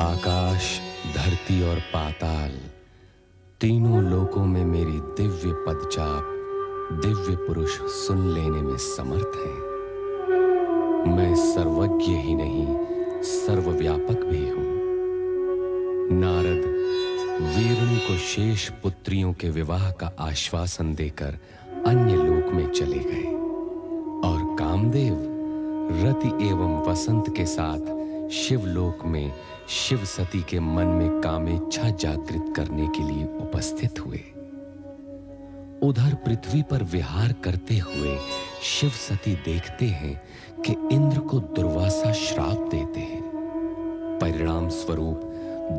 आकाश, धरती और पाताल, तीनों लोकों में मेरी दिव्य पदचाप दिव्य पुरुष सुन लेने में समर्थ है। मैं सर्वज्ञ ही नहीं, सर्वव्यापक भी हूं। नारद वीरणी को शेष पुत्रियों के विवाह का आश्वासन देकर अन्य लोक में चले गए और कामदेव रति एवं वसंत के साथ शिवलोक में शिव सती के मन में कामेच्छा जागृत करने के लिए उपस्थित हुए। उधर पृथ्वी पर विहार करते हुए शिव सती देखते हैं कि इंद्र को दुर्वासा श्राप देते हैं। परिणाम स्वरूप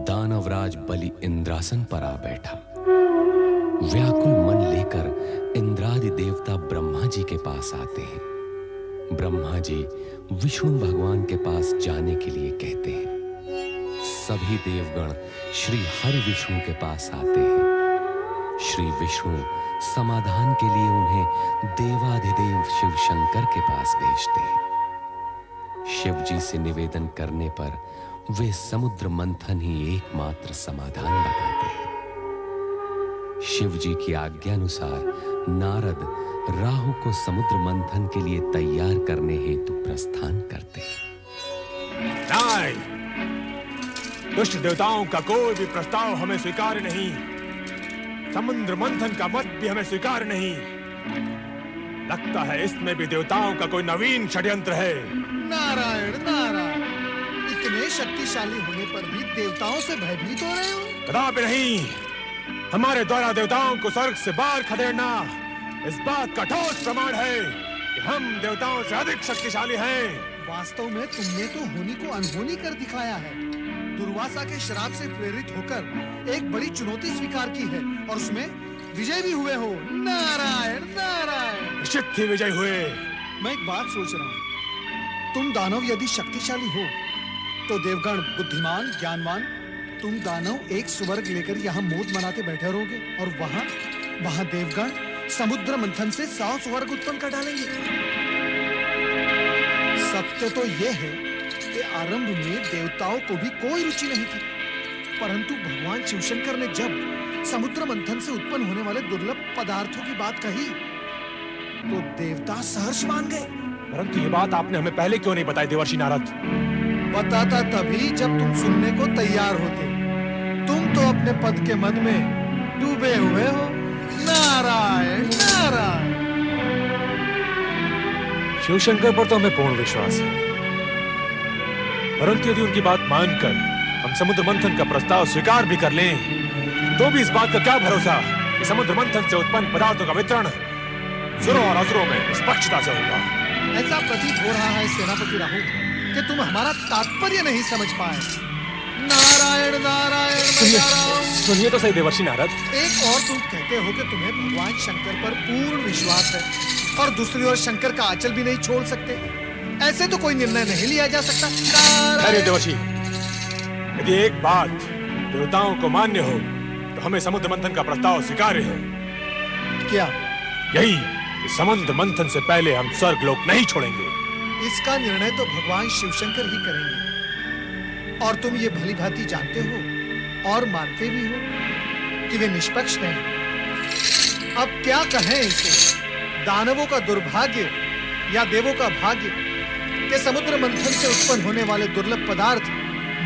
दानवराज बलि इंद्रासन पर आ बैठा। व्याकुल मन लेकर इंद्रादि देवता ब्रह्मा जी के पास आते हैं। ब्रह्मा जी विष्णु भगवान के पास जाने के लिए कहते हैं। सभी देवगण श्री हरि विष्णु के पास आते हैं। श्री विष्णु समाधान के लिए उन्हें देवाधिदेव शिव शंकर के पास भेजते हैं। शिव जी से निवेदन करने पर वे समुद्र मंथन ही एकमात्र समाधान बताते हैं। शिव जी की आज्ञानुसार नारद राहु को समुद्र मंथन के लिए तैयार करने हेतु प्रस्थान करते हैं। दुष्ट देवताओं का कोई भी प्रस्ताव हमें स्वीकार नहीं। समुद्र मंथन का मत भी हमें स्वीकार नहीं। लगता है इसमें भी देवताओं का कोई नवीन षड्यंत्र है। नारायण नारायण, इतने शक्तिशाली होने पर भी देवताओं से भयभीत हो रहे हो? कदापि नहीं। हमारे द्वारा देवताओं को स्वर्ग से बाहर खदेड़ना इस बात का ठोस प्रमाण है कि हम देवताओं से अधिक शक्तिशाली हैं। वास्तव में तुमने तो होनी को अनहोनी कर दिखाया है। दुर्वासा के श्राप से प्रेरित होकर एक बड़ी चुनौती स्वीकार की है और उसमें विजय भी हुए हो। नारायण नारायण, निश्चित ही विजय हुए। मैं एक बात सोच रहा हूँ, तुम दानव यदि शक्तिशाली हो तो देवगण बुद्धिमान ज्ञानवान, तुम दानव एक स्वर्ग लेकर यहाँ मौज मनाते बैठे रहोगे और वहाँ देवगण समुद्र मंथन से 100 स्वर्ग उत्पन्न कर डालेंगे। सत्य तो यह है कि आरंभ में देवताओं को भी कोई रुचि नहीं थी, परंतु भगवान शिवशंकर ने जब समुद्र मंथन से उत्पन्न होने वाले दुर्लभ पदार्थों की बात कही तो देवता सहर्ष मान गए। परंतु ये बात आपने हमें पहले क्यों नहीं बताई देवर्षि नारद? बताता तभी जब तुम सुनने को तैयार होते। तुम तो अपने पद के मद में डूबे हुए हो। नारायण नारायण। शिवशंकर पर तो हमें पूर्ण विश्वास है, परंतु यदि उनकी बात मानकर हम समुद्र मंथन का प्रस्ताव स्वीकार भी कर लें तो भी इस बात का क्या भरोसा कि समुद्र मंथन से उत्पन्न पदार्थों का वितरण सुरों और असुरों में निष्पक्षता से होगा। ऐसा प्रतीत हो रहा है सेनापति राहु कि तुम हमारा तात्पर्य नहीं समझ पाए। नारायण नारायण। सुनिए तो सही देवर्षि नारद। एक और तुम कहते हो कि तुम्हें भगवान शंकर पर पूर्ण विश्वास है और दूसरी ओर शंकर का आंचल भी नहीं छोड़ सकते। ऐसे तो कोई निर्णय नहीं लिया जा सकता। अरे देवर्षि, यदि एक बात देवताओं को मान्य हो तो हमें समुद्र मंथन का प्रस्ताव स्वीकार्य है। क्या? यही कि समुद्र मंथन से पहले हम स्वर्ग लोक नहीं छोड़ेंगे। इसका निर्णय तो भगवान शिवशंकर ही करेंगे और तुम ये भली भांति जानते हो और मानते भी हो कि वे निष्पक्ष नहीं। अब क्या कहें इसे, दानवों का दुर्भाग्य या देवों का भाग्य कि समुद्र मंथन से उत्पन्न होने वाले दुर्लभ पदार्थ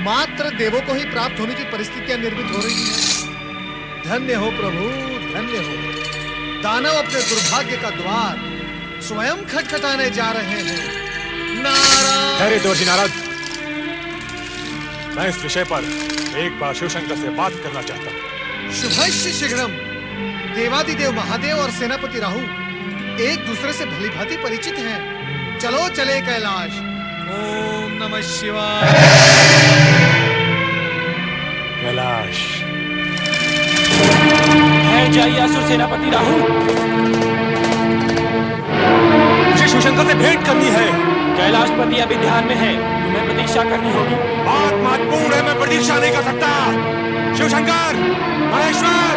मात्र देवों को ही प्राप्त होने की परिस्थितियां निर्मित हो रही हैं। धन्य हो प्रभु, धन्य हो। दानव अपने दुर्भाग्य का द्वार स्वयं खटखटाने जा रहे हैं। नारायण देवर्षि नारद, मैं इस विषय पर एक बार शिवशंकर से बात करना चाहता हूँ। शुभस्य शीघ्रम। देवादिदेव महादेव और सेनापति राहु एक दूसरे से भली भांति परिचित हैं। चलो चले कैलाश। ओम नमः शिवाय। कैलाश। जाइए असुर सेनापति राहु, मुझे शिवशंकर से भेंट करनी है। कैलाशपति अभी ध्यान में है, तुम्हें प्रतीक्षा करनी होगी। बात महत्वपूर्ण है, मैं प्रतीक्षा नहीं कर सकता। शिवशंकर, महेश्वर,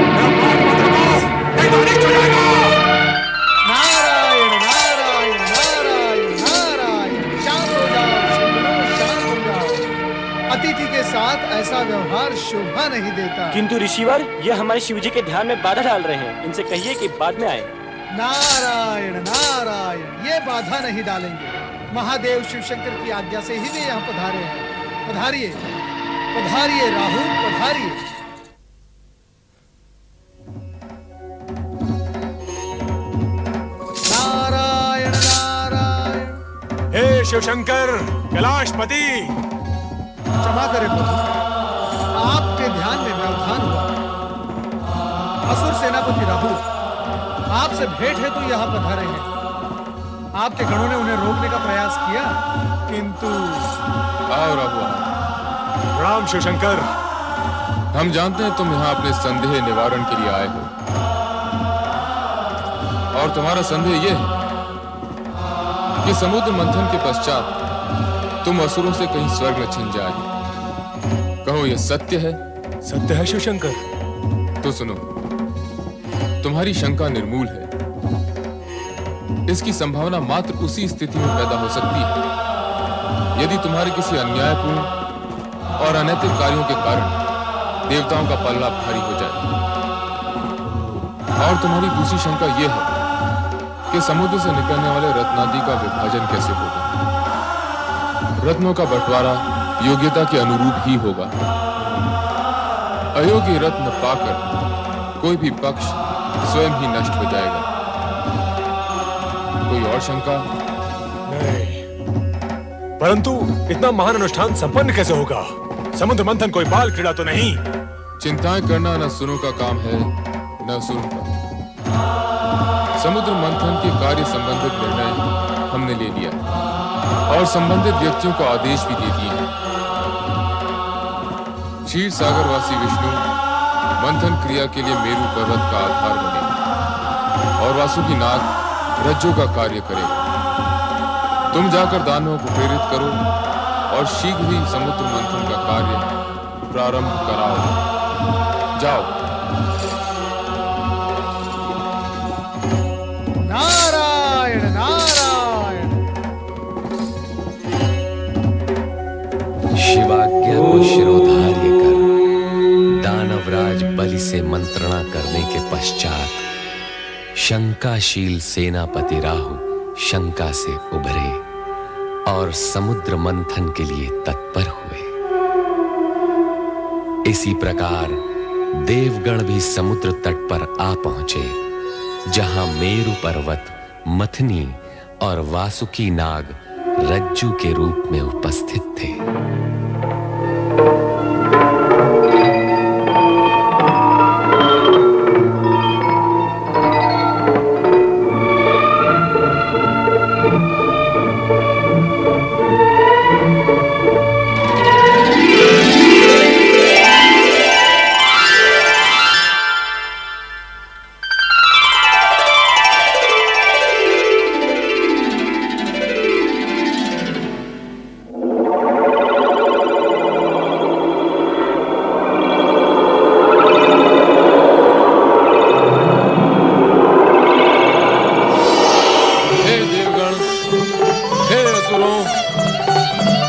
मेरा बात मत रुको, नहीं तो अनिष्ट हो जाएगा। नारायण नारायण नारायण नारायण। शांत हो जाओ, शोभा नहीं देता। किंतु ऋषिवर, ये हमारे शिवजी के ध्यान में बाधा डाल रहे हैं। इनसे कहिए कि बाद में आए। नारायण नारायण, ये बाधा नहीं डालेंगे। महादेव शिवशंकर की आज्ञा से ही वे यहाँ पधारे हैं। पधारिए पधारिए राहु, पधारिए। नारायण नारायण। हे शिवशंकर कैलाशपति, क्षमा करें प्रभु, आपके ध्यान में व्यवधान हुआ। असुर सेनापति राहु आपसे भेंट है तो यहाँ पधारे हैं। आपके गणों ने उन्हें रोकने का प्रयास किया, किंतु आओ राहु। प्रणाम शिवशंकर। हम जानते हैं तुम यहाँ अपने संदेह निवारण के लिए आए हो, और तुम्हारा संदेह यह है कि समुद्र मंथन के पश्चात तुम असुरों से कहीं स्वर्ग न छिन जाए। कहो, यह सत्य है? सत्य है शिवशंकर। तो सुनो, तुम्हारी शंका निर्मूल है। इसकी संभावना मात्र उसी स्थिति में पैदा हो सकती है यदि तुम्हारे किसी अन्यायपूर्ण और अनैतिक कार्यों के कारण देवताओं का पल्ला भारी हो जाए। और तुम्हारी दूसरी शंका यह है कि समुद्र से निकलने वाले रत्नादि का विभाजन कैसे होगा। रत्नों का बंटवारा योग्यता के अनुरूप ही होगा। अयोग्य रत्न पाकर कोई भी पक्ष स्वयं ही नष्ट हो जाएगा। कोई और शंका? नहीं, परंतु इतना महान अनुष्ठान संपन्न कैसे होगा? समुद्र मंथन कोई बाल क्रीड़ा तो नहीं? चिंताएं करना न सुरों का काम है, न असुरों का। समुद्र मंथन के कार्य संबंधित निर्णय हमने ले लिया और संबंधित व्यक्तियों को आदेश भी दे दिए हैं। क्षीर सागरवासी विष्णु मंथन क्रिया के लिए मेरु पर्वत का आधार बने और वासुकी नाग रज्जु का कार्य करेगा। तुम जाकर दानवों को प्रेरित करो और शीघ्र ही समुद्र मंथन का कार्य प्रारंभ कराओ। जाओ। नारायण नारायण। शिवाज्ञा को शिरोधार्य कर दानवराज बलि से मंत्रणा करने के पश्चात शंकाशील सेनापति राहु शंका से उभरे और समुद्र मंथन के लिए तत्पर हुए। इसी प्रकार देवगण भी समुद्र तट पर आ पहुंचे, जहां मेरु पर्वत मथनी और वासुकी नाग रज्जु के रूप में उपस्थित थे।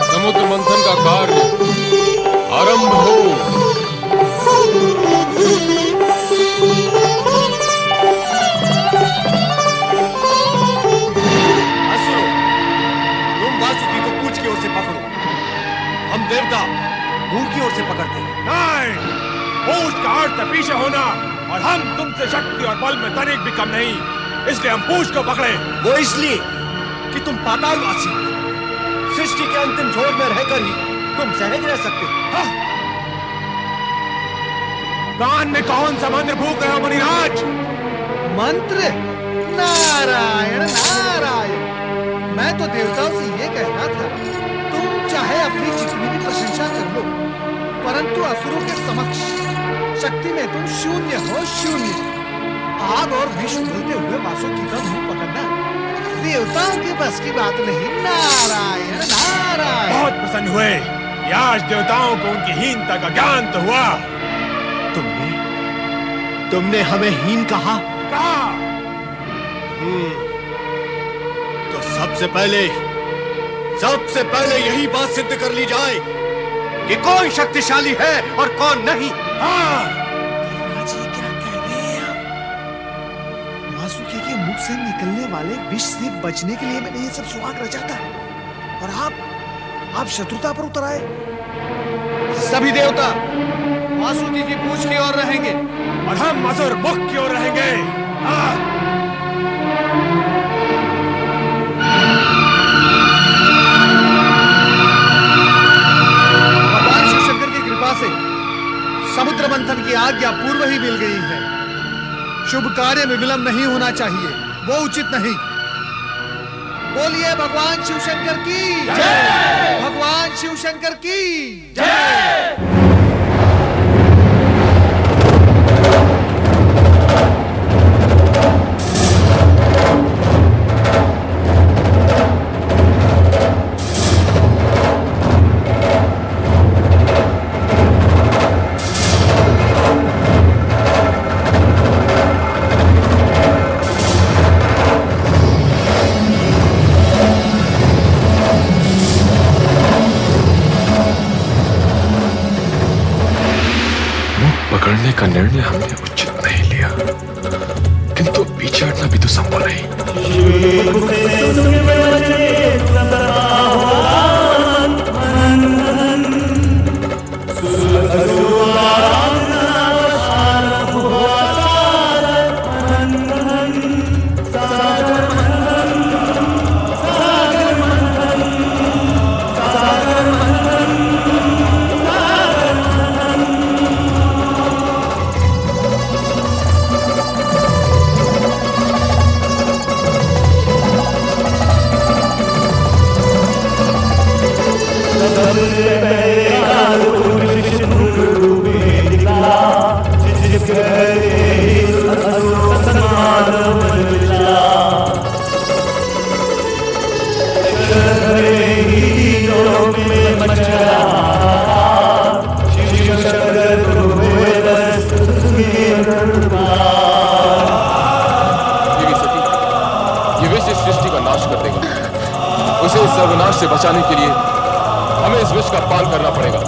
समुद्र मंथन का कार्य आरंभ हो। असुरो, तुम वासुकी को पूंछ की ओर से पकड़ो, हम देवता मुंह की ओर से पकड़ते हैं। नहीं, पूंछ का अर्थ पीछे होना और हम तुमसे शक्ति और बल में तनिक भी कम नहीं, इसलिए हम पूंछ को पकड़े। वो इसलिए कि तुम पातालवासी, सृष्टि के अंतिम छोर में रहकर ही तुम सहज रह सकते हो। कान में कौन सा मंत्र फूंक रहे हो मुनिराज? मंत्र? नारायण नारायण। मैं तो देवताओं से ये कह रहा था, तुम चाहे अपनी जितनी भी प्रशंसा कर लो, परंतु असुरों के समक्ष शक्ति में तुम शून्य हो, शून्य। आग और विष उगलते हुए वासुकी का मुंह पकड़ना देवताओं के बस की बात नहीं। नारायण नारायण। बहुत प्रसन्न हुए कि आज देवताओं को उनकी हीनता का ज्ञान तो हुआ। तुमने हमें हीन कहा? तो सबसे पहले यही बात सिद्ध कर ली जाए कि कौन शक्तिशाली है और कौन नहीं। हाँ, जी क्या कह रहे हैं आप? वासुकी के मुख से निकलने वाले विष से बचने के लिए मैंने ये सब सुहाग रचा था, और आप शत्रुता पर उतर आए। सभी देवता वासुकी की पूछ की ओर रहेंगे और हम असुर मुख की ओर रहेंगे। हाँ। भगवान शिव शंकर की कृपा से समुद्र मंथन की आज्ञा पूर्व ही मिल गई है। शुभ कार्य में विलंब नहीं होना चाहिए, वो उचित नहीं। बोलिए भगवान शिव शंकर की जय। भगवान शिव शंकर की जय। पकड़ने का निर्णय हमने उचित नहीं लिया, किंतु पीछे हटना भी तो संभव नहीं। उसे इस सर्वनाश से बचाने के लिए हमें इस विष का पान करना पड़ेगा।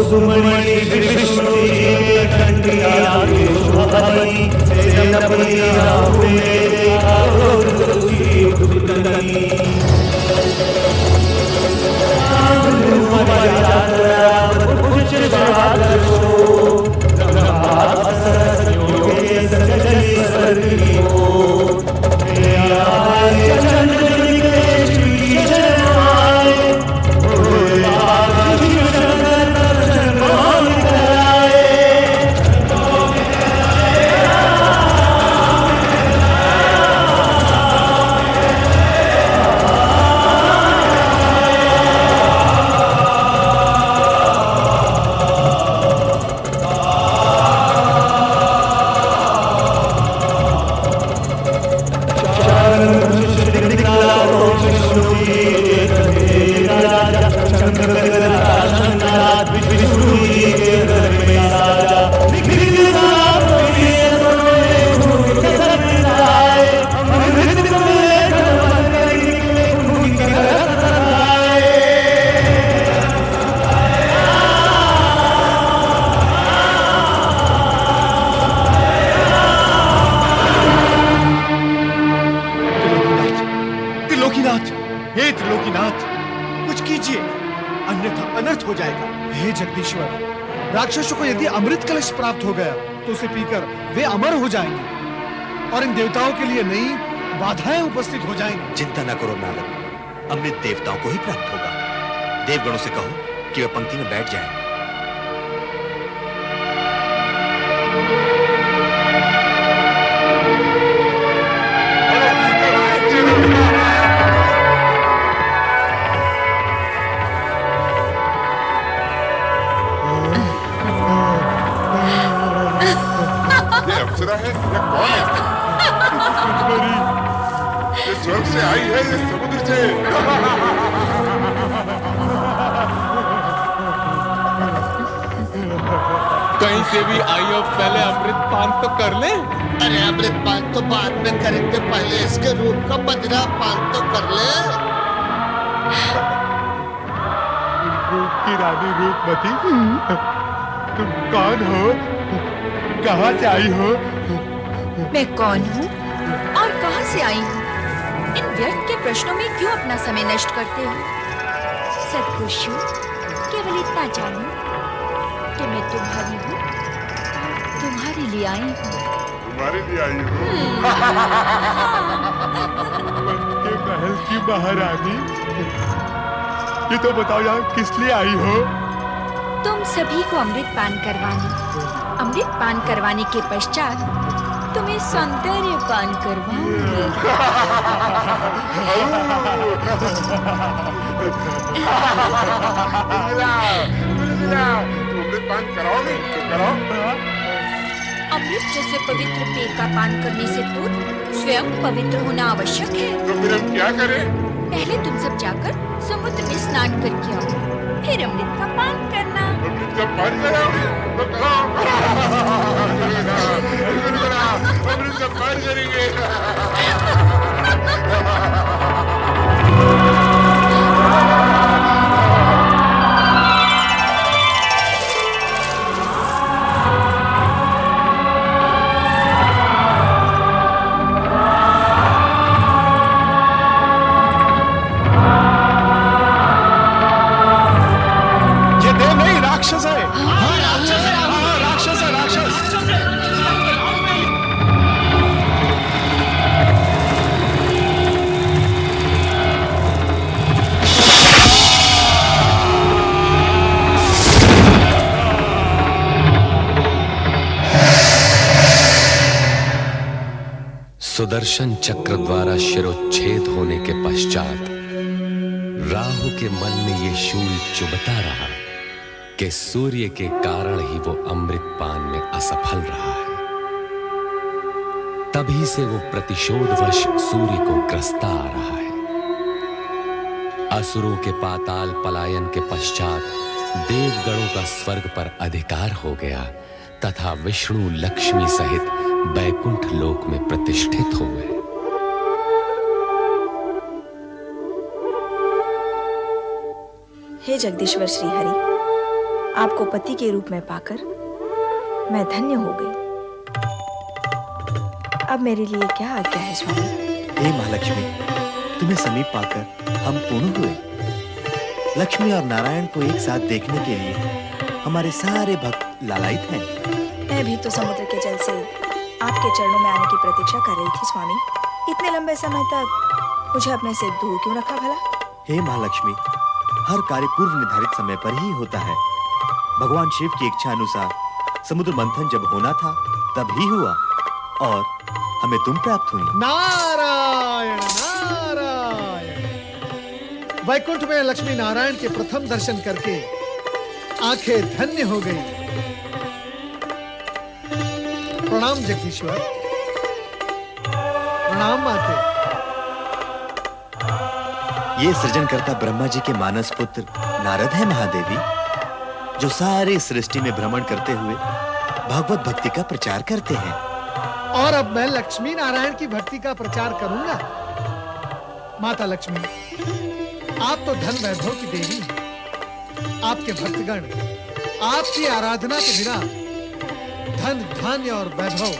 सुमणि राक्षसों को यदि अमृत कलश प्राप्त हो गया तो उसे पीकर वे अमर हो जाएंगे और इन देवताओं के लिए नई बाधाएं उपस्थित हो जाएंगी। चिंता न करो नारद, अमृत देवताओं को ही प्राप्त होगा। देवगणों से कहो कि वे पंक्ति में बैठ जाएं। है या कौन है? ये स्वर्ग से आई है या समुद्र से? कहीं से भी आई हो, पहले अमृत पान तो कर ले। अरे अमृत पान तो बाद में करेंगे, पहले इसके रूप का बदला पान तो कर ले। रूप की रानी रूपमती, तुम कौन हो? कहाँ से आई हो? मैं कौन हूँ और कहाँ से आई हूँ? इन व्यर्थ के प्रश्नों में क्यों अपना समय नष्ट करते हो? सत्पुरुषों, केवल इतना जानो कि मैं तुम्हारी हूँ, तुम्हारे लिए आई हूँ। तुम्हारे लिए आई हूँ? के महल की महारानी, ये तो बताओ यहाँ किस लिए आई हो? तुम सभी को अमृत पान करवाने। अमृत पान करवाने के पश्चात तुम्हें सौंदर्य पान करवाऊंगी। अमृत पान कराओगे तो कराओ। अमृत जैसे पवित्र पेय का पान करने से पूर्व स्वयं पवित्र होना आवश्यक है। तो फिर हम क्या करें? पहले तुम सब जाकर समुद्र में स्नान करके आओ, फिर अमृत का पान करना। अमृत का पान कराओगे तो कराओ। अमृत का पान करेंगे। राक्षस है। हाँ, राक्षस है। हाँ, राक्षस है, राक्षस। सुदर्शन चक्र द्वारा शिरोच्छेद होने के पश्चात राहु के मन में ये शूल चुभता रहा कि सूर्य के कारण ही वो अमृत पान में असफल रहा है। तभी से वो प्रतिशोधवश सूर्य को ग्रस्ता आ रहा है। असुरों के पाताल पलायन के पश्चात देवगणों का स्वर्ग पर अधिकार हो गया तथा विष्णु लक्ष्मी सहित बैकुंठ लोक में प्रतिष्ठित हो गए। हे जगदीश्वर श्री हरि, आपको पति के रूप में पाकर मैं धन्य हो गई। अब मेरे लिए क्या आज्ञा है स्वामी? हे महालक्ष्मी, तुम्हें समीप पाकर हम पूर्ण हुए। लक्ष्मी और नारायण को एक साथ देखने के लिए हमारे सारे भक्त लालायित हैं। मैं भी तो समुद्र के जल से आपके चरणों में आने की प्रतीक्षा कर रही थी स्वामी। इतने लंबे समय तक मुझे अपने से दूर क्यों रखा भला? हे महालक्ष्मी, हर कार्य पूर्व निर्धारित समय पर ही होता है। भगवान शिव की इच्छा अनुसार समुद्र मंथन जब होना था तब ही हुआ और हमें तुम प्राप्त हुई। नारायण नारायण। वैकुंठ में लक्ष्मी नारायण के प्रथम दर्शन करके आंखें धन्य हो गई। प्रणाम जगदीश्वर, प्रणाम माते। ये सृजनकर्ता ब्रह्मा जी के मानस पुत्र नारद है महादेवी, जो सारी सृष्टि में भ्रमण करते हुए भगवत भक्ति का प्रचार करते हैं। और अब मैं लक्ष्मी नारायण की भक्ति का प्रचार करूंगा। माता लक्ष्मी, आप तो धन वैभव की देवी हैं। आपके भक्तगण आपकी आराधना के बिना धन धान्य और वैभव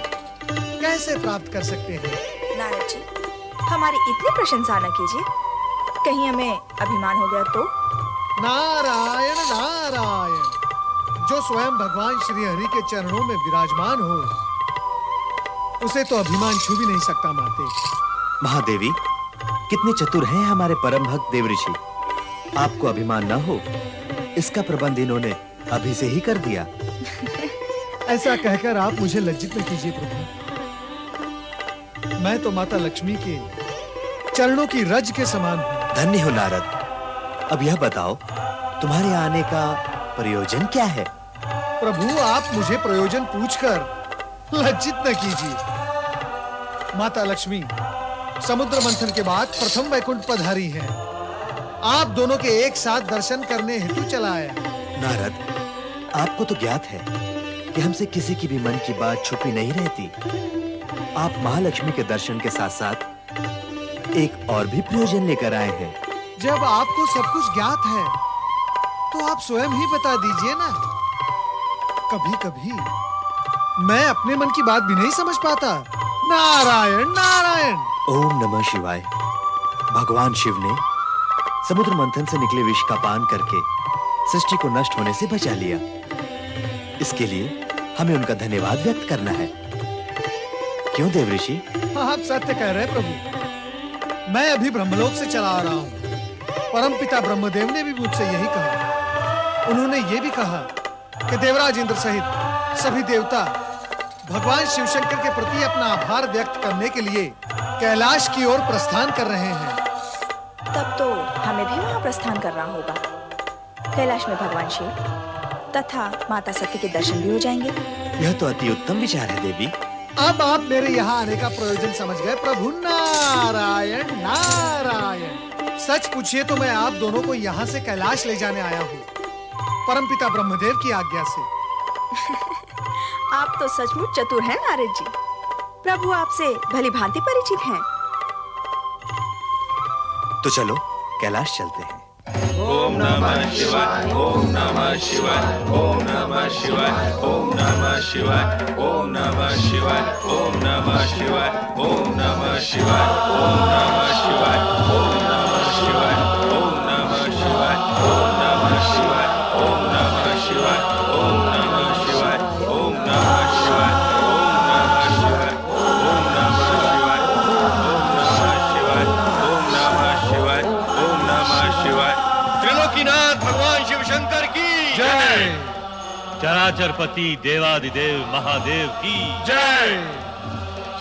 कैसे प्राप्त कर सकते हैं? नारद जी, हमारी इतनी प्रशंसा न कीजिए, कहीं हमें अभिमान हो गया तो? नारायण नारायण। जो स्वयं भगवान श्री हरि के चरणों में विराजमान हो, उसे तो अभिमान छू भी नहीं सकता माते। महादेवी, कितने चतुर हैं हमारे परम भक्त देवऋषि। आपको अभिमान न हो, इसका प्रबंध इन्होंने अभी से ही कर दिया। ऐसा कहकर आप मुझे लज्जित न कीजिए प्रभु। मैं तो माता लक्ष्मी के चरणों की रज के समान हूँ। धन्य हो नारद। अब यह बताओ, तुम्हारे आने का प्रयोजन क्या है? प्रभु, आप मुझे प्रयोजन पूछकर लज्जित न कीजिए। माता लक्ष्मी समुद्र मंथन के बाद प्रथम वैकुंठ पधारी हैं। आप दोनों के एक साथ दर्शन करने हेतु चला आया। नारद, आपको तो ज्ञात है कि हमसे किसी की भी मन की बात छुपी नहीं रहती। आप महालक्ष्मी के दर्शन के साथ साथ एक और भी प्रयोजन लेकर आए हैं। जब आपको सब कुछ ज्ञात है तो आप स्वयं ही बता दीजिए ना। कभी कभी मैं अपने मन की बात भी नहीं समझ पाता। नारायण नारायण। ओम नमः शिवाय। भगवान शिव ने समुद्र मंथन से निकले विष का पान करके सृष्टि को नष्ट होने से बचा लिया। इसके लिए हमें उनका धन्यवाद व्यक्त करना है। क्यों देवऋषि? आप सत्य कह रहे प्रभु। मैं अभी ब्रह्मलोक से चला आ रहा हूँ। परमपिता ब्रह्मदेव ने भी मुझसे यही कहा। उन्होंने ये भी कहा कि देवराज इंद्र सहित सभी देवता भगवान शिवशंकर के प्रति अपना आभार व्यक्त करने के लिए कैलाश की ओर प्रस्थान कर रहे हैं। तब तो हमें भी वहां प्रस्थान करना होगा। कैलाश में भगवान शिव तथा माता सती के दर्शन भी हो जाएंगे। यह तो अति उत्तम विचार है देवी। अब आप मेरे यहाँ आने का प्रयोजन समझ गए प्रभु। नारायण नारायण। सच पूछिए तो मैं आप दोनों को यहाँ से कैलाश ले जाने आया हूँ, परमपिता ब्रह्मदेव की आज्ञा से। आप तो सचमुच चतुर हैं नारद जी। प्रभु आपसे भली भांति परिचित हैं। तो चलो कैलाश चलते हैं। ओम नमः शिवाय, ओम नमः शिवाय, ओम नमः शिवाय, ओम नमः शिवाय, ओम नमः शिवाय, ओम नमः शिवाय, ओम नमः शिवाय, ओम नमः शिवाय, ओम नमः शिवाय, ओम नमः शिवाय, ओम नमः शिवाय, ओम नमः शिवाय, ओम नमः शिवाय, ओम नमः शिवाय, ओम नमः शिवाय, ओम नमः शिवाय, ओम नमः शिवाय, ओम नमः शिवाय। त्रिलोकीनाथ भगवान शिव शंकर की जय। चराचरपति देवादिदेव महादेव की जय।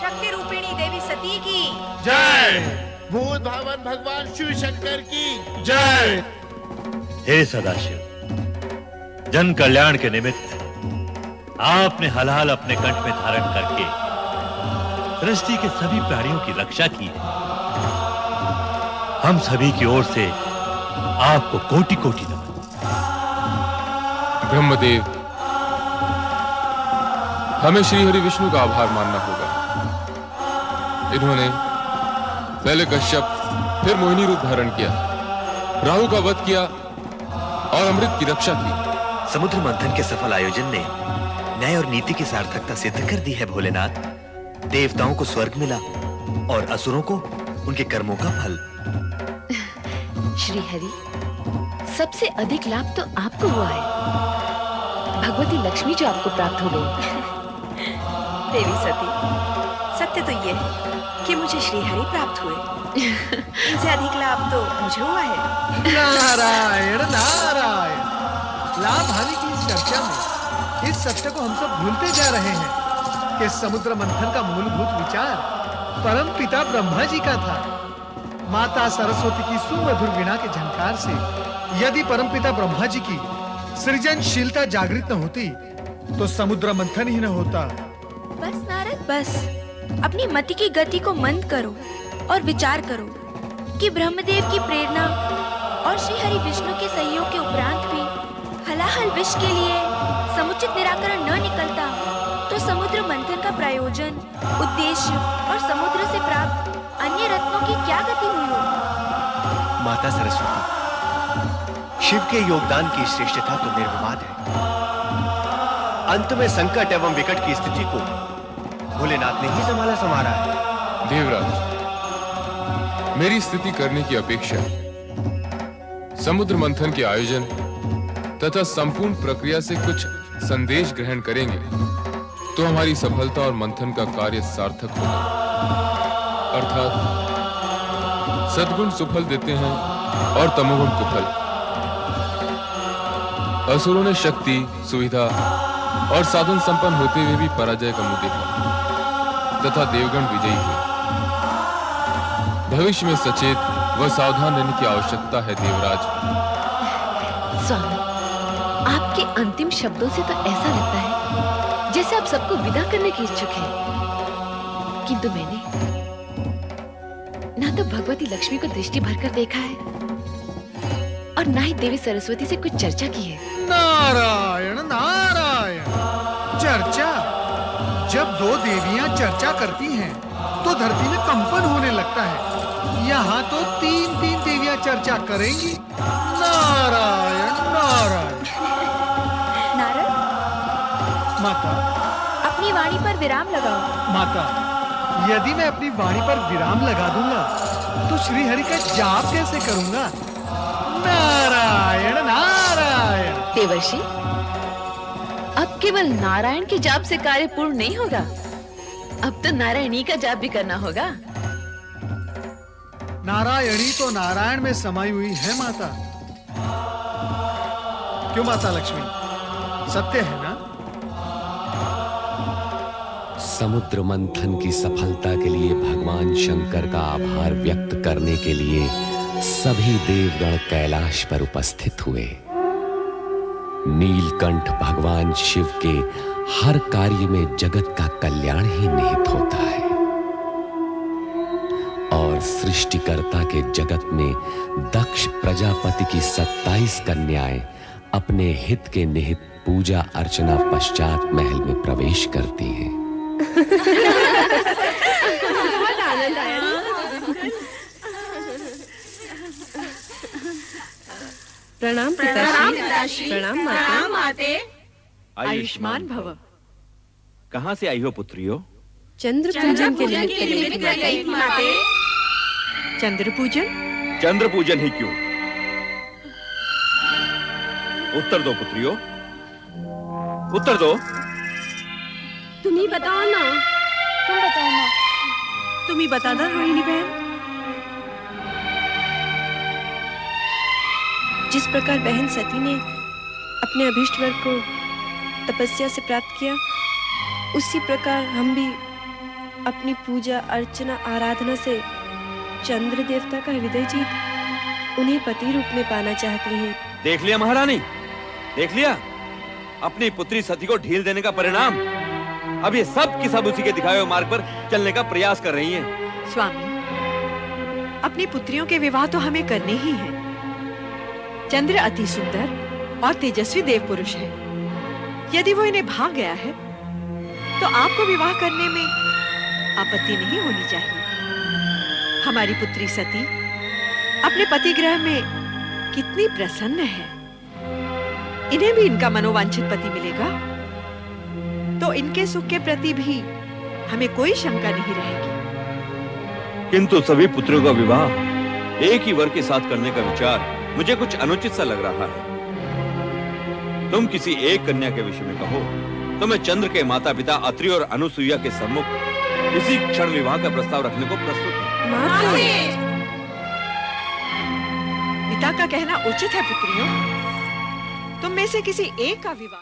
शक्ति रूपिणी देवी सती की जय। भूत भवन भगवान शिव शंकर की जय। हे सदाशिव, जन कल्याण के निमित्त आपने हलाल अपने कंठ में धारण करके सृष्टि के सभी प्राणियों की रक्षा की है। हम सभी की ओर से आपको कोटि कोटि नमन। ब्रह्मदेव, हमें श्री हरि विष्णु का आभार मानना होगा। इन्होंने पहले कश्यप फिर मोहिनी रूप धारण किया, राहु का वध किया और अमृत की रक्षा की। समुद्र मंथन के सफल आयोजन ने न्याय और नीति की सार्थकता सिद्ध कर दी है भोलेनाथ। देवताओं को स्वर्ग मिला और असुरों को उनके कर्मों का फल। श्री हरि, सबसे अधिक लाभ तो आपको हुआ है। भगवती लक्ष्मी जो आपको प्राप्त हो गई। देवी सती, सत्य तो ये है कि मुझे श्री हरि प्राप्त हुए। इनसे अधिक लाभ तो मुझे हुआ है। नारायण नारायण। लाभ हानि की इस चर्चा में इस सत्य को हम सब भूलते जा रहे हैं कि समुद्र मंथन का मूलभूत विचार परम पिता ब्रह्मा जी का था। माता सरस्वती की सुमधुर वीणा के झंकार से यदि परम पिता ब्रह्मा जी की सृजनशीलता जागृत न होती तो समुद्र मंथन ही न होता। बस नारद, बस अपनी मति की गति को मंद करो और विचार करो कि ब्रह्मदेव की प्रेरणा और श्री हरि विष्णु के सहयोग के उपरांत भी हलाहल विष के लिए समुचित निराकरण न निकलता तो समुद्र मंथन का प्रयोजन, उद्देश्य और समुद्र से प्राप्त अन्य रत्नों की क्या गति हुई होगी? माता सरस्वती, शिव के योगदान की श्रेष्ठता तो निर्विवाद है। अंत में संकट एवं विकट की स्थिति को भोलेनाथ ने ही संभाला है। देवराज, मेरी स्तुति करने की अपेक्षा समुद्र मंथन के आयोजन तथा संपूर्ण प्रक्रिया से कुछ संदेश ग्रहण करेंगे तो हमारी सफलता और मंथन का कार्य सार्थक होगा। अर्थात सद्गुण सुफल देते हैं और तमोगुण कुफल। असुरों ने शक्ति, सुविधा और साधन संपन्न होते हुए भी पराजय का मुंह देखा तथा देवगण विजयी हुए। भविष्य में सचेत व सावधान रहने की आवश्यकता है देवराज। स्वामी, आपके अंतिम शब्दों से तो ऐसा लगता है जैसे आप सबको विदा करने की इच्छुक हैं। किंतु मैंने ना तो भगवती लक्ष्मी को दृष्टि भरकर देखा है और ना ही देवी सरस्वती से कुछ चर्चा की है। नारायण नारायण। चर्चा? जब दो देवियां चर्चा करती हैं तो धरती में कंपन होने लगता है। यहाँ तो तीन तीन देवियां चर्चा करेंगी। नारायण नारायण। नारद, माता, अपनी वाणी पर विराम लगाओ। माता, यदि मैं अपनी वाणी पर विराम लगा दूंगा तो श्री हरि का जाप कैसे करूंगा? नारायण नारायण। देवर्षि, अब केवल नारायण के जाप से कार्य पूर्ण नहीं होगा, अब तो नारायणी का जाप भी करना होगा। नारायणी तो नारायण में समाई हुई है माता। क्यों माता लक्ष्मी, सत्य है ना? समुद्र मंथन की सफलता के लिए भगवान शंकर का आभार व्यक्त करने के लिए सभी देवगण कैलाश पर उपस्थित हुए। नीलकंठ भगवान शिव के हर कार्य में जगत का कल्याण ही निहित होता है और सृष्टिकर्ता के जगत में दक्ष प्रजापति की 27 कन्याएं अपने हित के निहित पूजा अर्चना पश्चात महल में प्रवेश करती हैं। बहुत आनंद आया। प्रणाम पिताश्री। प्रणाम माते। आयुष्मान भव। कहाँ से आई हो पुत्रियों? चंद्र पूजन के निमित्त गई थी माते। चंद्र पूजन? चंद्र पूजन ही क्यों? उत्तर दो पुत्रियों, उत्तर दो। तुम ही बताओ ना। तुम बताओ ना। तुम ही बता दो रोहिणी बहन। जिस प्रकार बहन सती ने अपने अभीष्ट वर को तपस्या से प्राप्त किया, उसी प्रकार हम भी अपनी पूजा अर्चना आराधना से चंद्र देवता का हृदय जीत उन्हें पति रूप में पाना चाहती हैं। देख लिया महारानी, देख लिया अपनी पुत्री सती को ढील देने का परिणाम। अब ये सब की सब उसी के दिखाए हुए मार्ग पर चलने का प्रयास कर रही हैं। स्वामी, अपनी पुत्रियों के विवाह तो हमें करने ही हैं। चंद्र अति सुंदर और तेजस्वी देव पुरुष है। यदि वो इन्हें भाग गया है तो आपको विवाह करने में आपत्ति नहीं होनी चाहिए। हमारी पुत्री सती अपने पति गृह में कितनी प्रसन्न है। इन्हें भी इनका मनोवांछित पति मिलेगा तो इनके सुख के प्रति भी हमें कोई शंका नहीं रहेगी। किंतु सभी पुत्रों का विवाह एक ही वर के साथ करने का विचार मुझे कुछ अनुचित सा लग रहा है। तुम किसी एक कन्या के विषय में कहो तो मैं चंद्र के माता पिता अत्रि और अनुसुईया के सम्मुख इसी क्षण विवाह का प्रस्ताव रखने को प्रस्तुत हूँ। पिता का कहना उचित है पुत्रियों। तुम में से किसी एक का विवाह